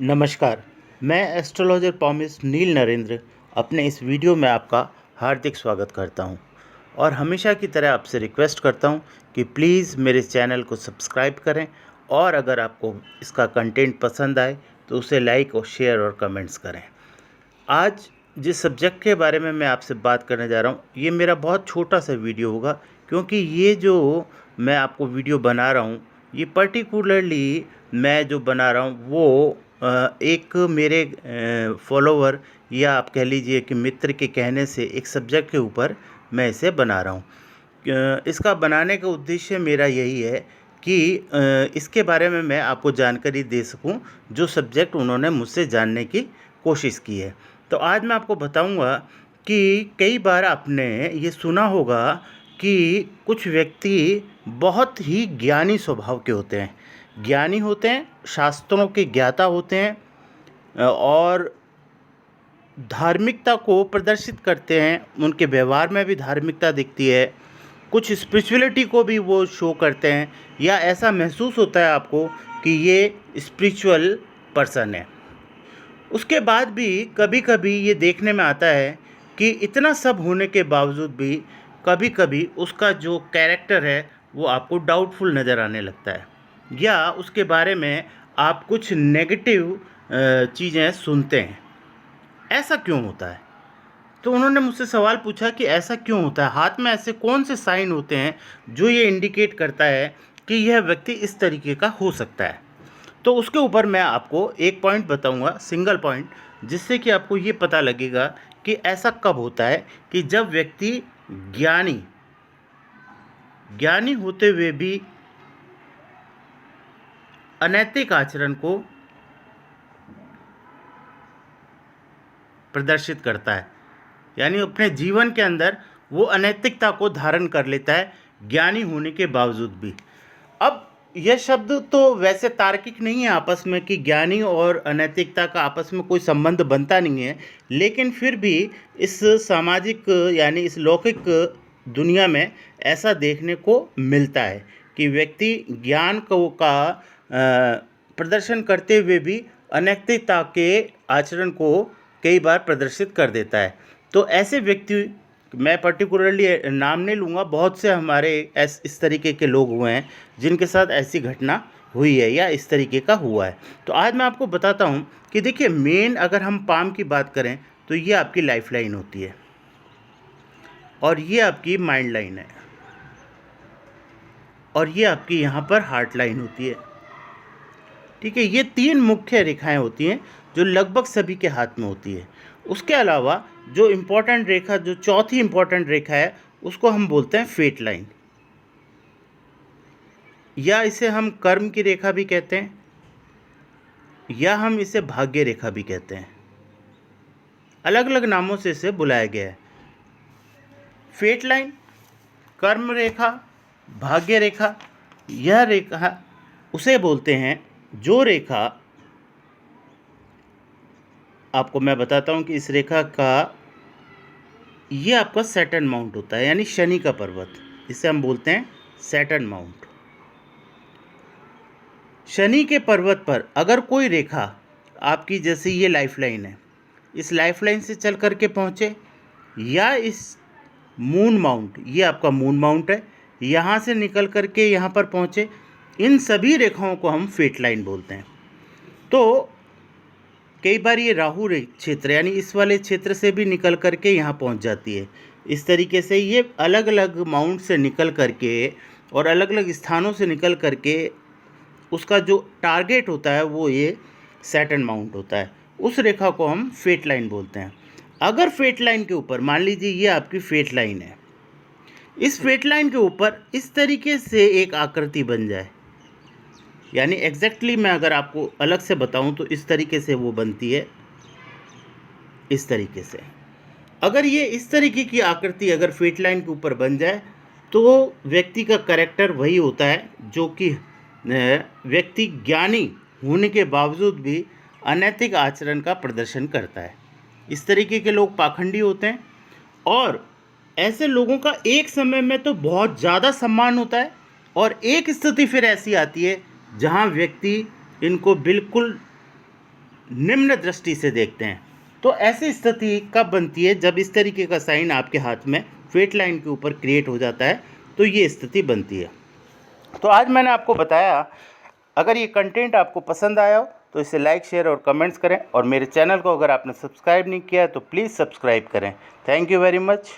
नमस्कार। मैं astrologer pomace नील नरेंद्र अपने इस वीडियो में आपका हार्दिक स्वागत करता हूं और हमेशा की तरह आपसे रिक्वेस्ट करता हूं कि प्लीज़ मेरे चैनल को सब्सक्राइब करें और अगर आपको इसका कंटेंट पसंद आए तो उसे लाइक और शेयर और कमेंट्स करें। आज जिस सब्जेक्ट के बारे में मैं आपसे बात करने जा रहा हूँ, ये मेरा बहुत छोटा सा वीडियो होगा, क्योंकि ये जो मैं आपको वीडियो बना रहा हूँ, ये पर्टिकुलरली मैं जो बना रहा हूँ वो एक मेरे फॉलोवर या आप कह लीजिए कि मित्र के कहने से एक सब्जेक्ट के ऊपर मैं इसे बना रहा हूँ। इसका बनाने का उद्देश्य मेरा यही है कि इसके बारे में मैं आपको जानकारी दे सकूं, जो सब्जेक्ट उन्होंने मुझसे जानने की कोशिश की है। तो आज मैं आपको बताऊंगा कि कई बार आपने ये सुना होगा कि कुछ व्यक्ति बहुत ही ज्ञानी स्वभाव के होते हैं, ज्ञानी होते हैं, शास्त्रों के ज्ञाता होते हैं और धार्मिकता को प्रदर्शित करते हैं। उनके व्यवहार में भी धार्मिकता दिखती है, कुछ स्पिरिचुअलिटी को भी वो शो करते हैं, या ऐसा महसूस होता है आपको कि ये स्पिरिचुअल पर्सन है। उसके बाद भी कभी कभी ये देखने में आता है कि इतना सब होने के बावजूद भी कभी कभी उसका जो कैरेक्टर है वो आपको डाउटफुल नज़र आने लगता है, या उसके बारे में आप कुछ नेगेटिव चीज़ें सुनते हैं। ऐसा क्यों होता है? तो उन्होंने मुझसे सवाल पूछा कि ऐसा क्यों होता है, हाथ में ऐसे कौन से साइन होते हैं जो ये इंडिकेट करता है कि यह व्यक्ति इस तरीके का हो सकता है। तो उसके ऊपर मैं आपको एक पॉइंट बताऊंगा, सिंगल पॉइंट, जिससे कि आपको ये पता लगेगा कि ऐसा कब होता है कि जब व्यक्ति ज्ञानी होते हुए भी अनैतिक आचरण को प्रदर्शित करता है, यानी अपने जीवन के अंदर वो अनैतिकता को धारण कर लेता है ज्ञानी होने के बावजूद भी। अब यह शब्द तो वैसे तार्किक नहीं है आपस में कि ज्ञानी और अनैतिकता का आपस में कोई संबंध बनता नहीं है, लेकिन फिर भी इस सामाजिक यानी इस लौकिक दुनिया में ऐसा देखने को मिलता है कि व्यक्ति ज्ञान को का प्रदर्शन करते हुए भी अनैतिकता के आचरण को कई बार प्रदर्शित कर देता है। तो ऐसे व्यक्ति, मैं पर्टिकुलरली नाम नहीं लूँगा, बहुत से हमारे इस तरीके के लोग हुए हैं जिनके साथ ऐसी घटना हुई है या इस तरीके का हुआ है। तो आज मैं आपको बताता हूँ कि देखिए, मेन अगर हम पाम की बात करें तो ये आपकी लाइफ लाइन होती है और ये आपकी माइंड लाइन है और ये आपकी यहाँ पर हार्ट लाइन होती है। ठीक है, ये तीन मुख्य रेखाएं होती हैं जो लगभग सभी के हाथ में होती है। उसके अलावा जो इम्पोर्टेंट रेखा, जो चौथी इम्पोर्टेंट रेखा है, उसको हम बोलते हैं फेट लाइन, या इसे हम कर्म की रेखा भी कहते हैं, या हम इसे भाग्य रेखा भी कहते हैं। अलग अलग नामों से इसे बुलाया गया है। फेट लाइन, कर्म रेखा, भाग्य रेखा, यह रेखा उसे बोलते हैं जो रेखा, आपको मैं बताता हूँ कि इस रेखा का ये आपका सैटर्न माउंट होता है, यानी शनि का पर्वत, इसे हम बोलते हैं सैटर्न माउंट। शनि के पर्वत पर अगर कोई रेखा आपकी, जैसे ये लाइफ लाइन है, इस लाइफ लाइन से चल करके पहुँचे, या इस मून माउंट, ये आपका मून माउंट है, यहाँ से निकल करके यहाँ पर पहुँचे, इन सभी रेखाओं को हम फेट लाइन बोलते हैं। तो कई बार ये राहु क्षेत्र, यानी इस वाले क्षेत्र से भी निकल करके यहाँ पहुँच जाती है। इस तरीके से ये अलग अलग माउंट से निकल करके और अलग अलग स्थानों से निकल करके उसका जो टारगेट होता है वो ये सैटर्न माउंट होता है। उस रेखा को हम फेट लाइन बोलते हैं। अगर फेट लाइन के ऊपर, मान लीजिए ये आपकी फेट लाइन है, इस फेट लाइन के ऊपर इस तरीके से एक आकृति बन जाए, यानी एग्जैक्टली मैं अगर आपको अलग से बताऊं तो इस तरीके से वो बनती है, इस तरीके से। अगर ये इस तरीके की आकृति अगर फेट लाइन के ऊपर बन जाए तो व्यक्ति का कैरेक्टर वही होता है जो कि व्यक्ति ज्ञानी होने के बावजूद भी अनैतिक आचरण का प्रदर्शन करता है। इस तरीके के लोग पाखंडी होते हैं और ऐसे लोगों का एक समय में तो बहुत ज़्यादा सम्मान होता है, और एक स्थिति फिर ऐसी आती है जहाँ व्यक्ति इनको बिल्कुल निम्न दृष्टि से देखते हैं। तो ऐसी स्थिति कब बनती है? जब इस तरीके का साइन आपके हाथ में फेट लाइन के ऊपर क्रिएट हो जाता है, तो ये स्थिति बनती है। तो आज मैंने आपको बताया, अगर ये कंटेंट आपको पसंद आया हो तो इसे लाइक, शेयर और कमेंट्स करें, और मेरे चैनल को अगर आपने सब्सक्राइब नहीं किया है तो प्लीज़ सब्सक्राइब करें। Thank you very much.